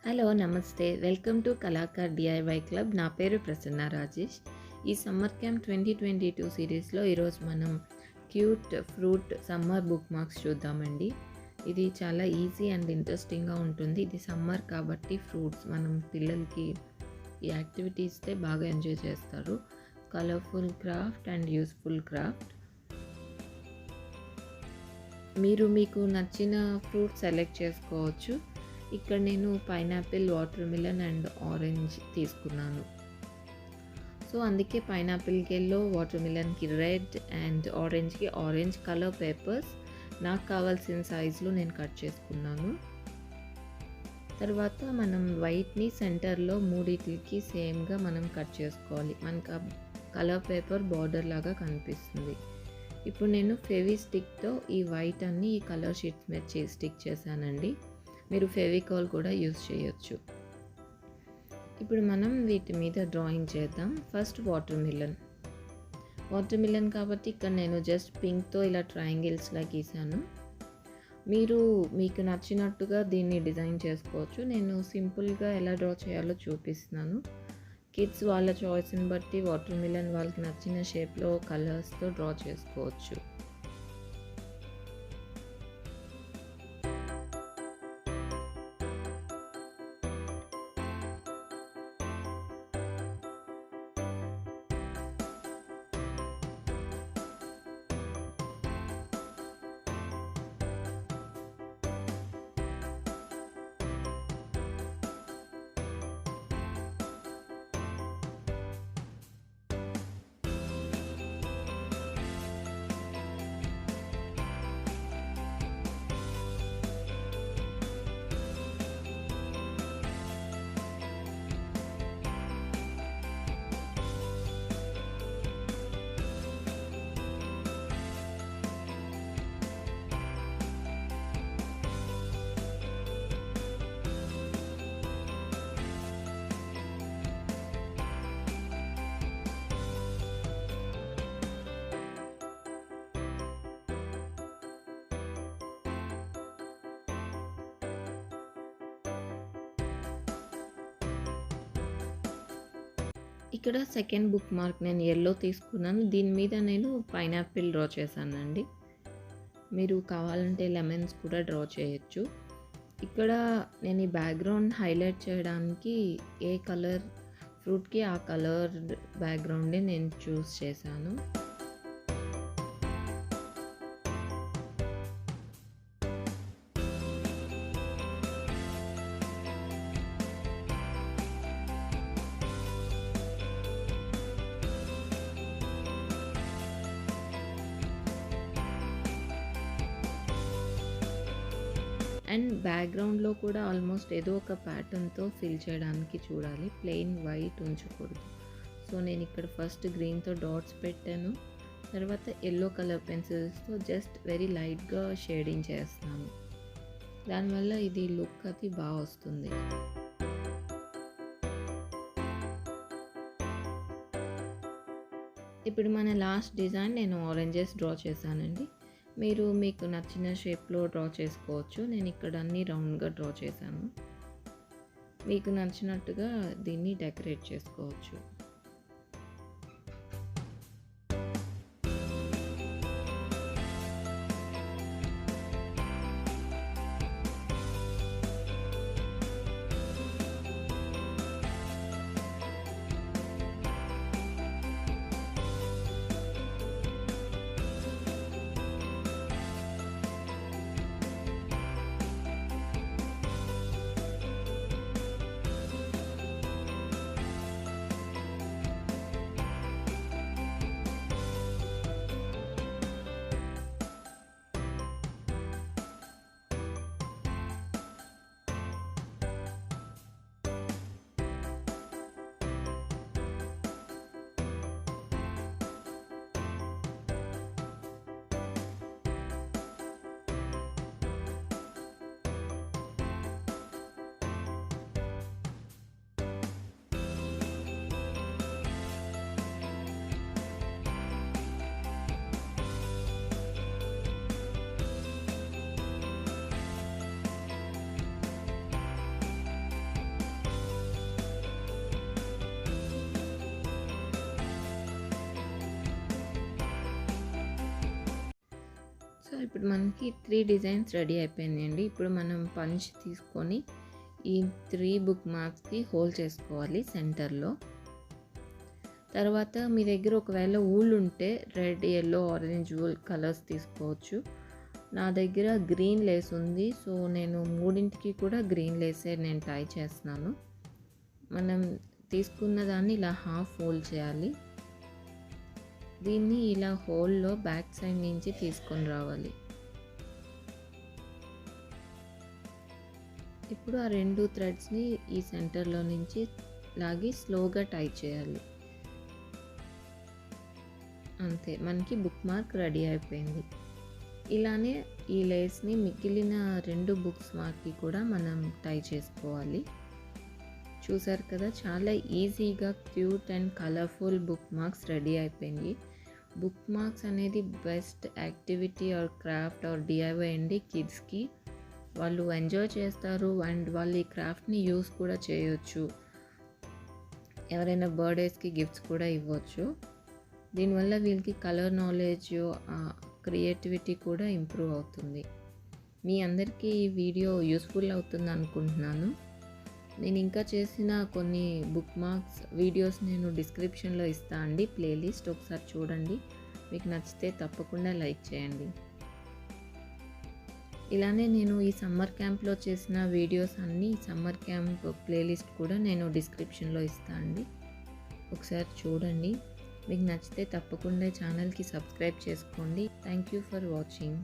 Hello నమస్తే welcome to Kalakar DIY club. నా పేరు ప్రసన్న రాజేష్. ఈ సమ్మర్ క్యాంప్ 2022 సిరీస్లో ఈరోజు మనం cute fruit summer book marks చూద్దామండి. ఇది చాలా ఈజీ అండ్ ఇంట్రెస్టింగ్గా ఉంటుంది. ఇది సమ్మర్ కాబట్టి ఫ్రూట్స్ మనం పిల్లలకి ఈ యాక్టివిటీ ఇస్తే బాగా ఎంజాయ్ చేస్తారు. Colourful craft and useful craft. మీకు నచ్చిన ఫ్రూట్ సెలెక్ట్ చేసుకోవచ్చు. ఇక్కడ నేను pineapple, watermelon and orange తీసుకున్నాను. సో అందుకే పైనాపిల్కి ఎల్లో, వాటర్ మిలన్కి రెడ్ అండ్ ఆరెంజ్కి ఆరెంజ్ కలర్ పేపర్స్ నాకు కావాల్సిన సైజులో నేను కట్ చేసుకున్నాను. తర్వాత మనం వైట్ని సెంటర్లో మూడిటికి సేమ్గా మనం కట్ చేసుకోవాలి. మనకు కలర్ పేపర్ బార్డర్ లాగా కనిపిస్తుంది. ఇప్పుడు నేను ఫెవీ స్టిక్తో ఈ వైట్ అన్ని ఈ కలర్ షీట్స్ మీద స్టిక్ చేశానండి. మీరు ఫెవికాల్ కూడా యూజ్ చేయొచ్చు. ఇప్పుడు మనం వీటి మీద డ్రాయింగ్ చేద్దాం. ఫస్ట్ వాటర్ మిలన్ కాబట్టి ఇక్కడ నేను జస్ట్ పింక్తో ఇలా ట్రయాంగిల్స్లా గీసాను. మీకు నచ్చినట్టుగా దీన్ని డిజైన్ చేసుకోవచ్చు. నేను సింపుల్గా ఎలా డ్రా చేయాలో చూపిస్తున్నాను. కిడ్స్ వాళ్ళ చాయిస్ని బట్టి వాటర్ మిలన్ వాళ్ళకి నచ్చిన షేప్లో కలర్స్తో డ్రా చేసుకోవచ్చు. ఇక్కడ సెకండ్ బుక్ మార్క్ నేను ఎల్లో తీసుకున్నాను. దీని మీద నేను పైనాపిల్ డ్రా చేశానండి. మీరు కావాలంటే లెమన్స్ కూడా డ్రా చేయొచ్చు. ఇక్కడ నేను ఈ బ్యాక్గ్రౌండ్ హైలైట్ చేయడానికి ఏ కలర్ ఫ్రూట్కి ఆ కలర్ బ్యాక్గ్రౌండే నేను చూస్ చేశాను. అండ్ బ్యాక్గ్రౌండ్లో కూడా ఆల్మోస్ట్ ఏదో ఒక ప్యాటర్న్తో ఫిల్ చేయడానికి చూడాలి. ప్లెయిన్ వైట్ ఉంచకూడదు. సో నేను ఇక్కడ ఫస్ట్ గ్రీన్తో డాట్స్ పెట్టాను. తర్వాత ఎల్లో కలర్ పెన్సిల్స్తో జస్ట్ వెరీ లైట్గా షేడింగ్ చేస్తున్నాను. దానివల్ల ఇది లుక్ అది బాగా వస్తుంది. ఇప్పుడు మన లాస్ట్ డిజైన్ నేను ఆరెంజెస్ డ్రా చేశానండి. మీకు నచ్చిన షేప్లో డ్రా చేసుకోవచ్చు. నేను ఇక్కడ అన్ని రౌండ్గా డ్రా చేశాను. మీకు నచ్చినట్టుగా దీన్ని డెకరేట్ చేసుకోవచ్చు. ఇప్పుడు మనకి 3 డిజైన్స్ రెడీ అయిపోయినాయండి. ఇప్పుడు మనం పంచ్ తీసుకొని ఈ 3 బుక్ మార్క్స్కి హోల్ చేసుకోవాలి సెంటర్లో. తర్వాత మీ దగ్గర ఒకవేళ ఊల్ ఉంటే red, yellow, orange wool colours తీసుకోవచ్చు. నా దగ్గర గ్రీన్ లేస్ ఉంది, సో నేను మూడింటికి కూడా గ్రీన్ లేసే నేను టై చేస్తున్నాను. మనం తీసుకున్న దాన్ని ఇలా హాఫ్ ఫోల్డ్ చేయాలి. దీన్ని ఇలా హోల్లో బ్యాక్ సైడ్ నుంచి తీసుకొని రావాలి. ఇప్పుడు ఆ 2 థ్రెడ్స్ని ఈ సెంటర్లో నుంచి లాగి స్లోగా టై చేయాలి. అంతే, మనకి బుక్ మార్క్ రెడీ అయిపోయింది. ఇలానే ఈ లేస్ని మిగిలిన 2 బుక్స్ మార్క్కి కూడా మనం టై చేసుకోవాలి. చూసారు కదా, చాలా ఈజీగా cute and colourful bookmarks ready అయిపోయింది. బుక్ మార్క్స్ అనేది best activity or craft or DIY అండి. కిడ్స్కి వాళ్ళు ఎంజాయ్ చేస్తారు అండ్ వాళ్ళు ఈ క్రాఫ్ట్ని యూస్ కూడా చేయొచ్చు. ఎవరైనా బర్త్డేస్కి గిఫ్ట్స్ కూడా ఇవ్వచ్చు. దీనివల్ల వీళ్ళకి కలర్ నాలెడ్జ్, క్రియేటివిటీ కూడా ఇంప్రూవ్ అవుతుంది. మీ అందరికీ ఈ వీడియో యూస్ఫుల్ అవుతుంది అనుకుంటున్నాను. నేను ఇంకా చేసిన కొన్ని బుక్ మార్క్స్ వీడియోస్ నేను డిస్క్రిప్షన్లో ఇస్తాను అండి, ప్లేలిస్ట్ ఒకసారి చూడండి. మీకు నచ్చితే తప్పకుండా లైక్ చేయండి. ఇలానే నేను ఈ సమ్మర్ క్యాంప్లో చేసిన వీడియోస్ అన్నీ సమ్మర్ క్యాంప్ ప్లేలిస్ట్ కూడా నేను డిస్క్రిప్షన్లో ఇస్తాను అండి, ఒకసారి చూడండి. మీకు నచ్చితే తప్పకుండా ఛానల్కి సబ్స్క్రైబ్ చేసుకోండి. Thank you for watching.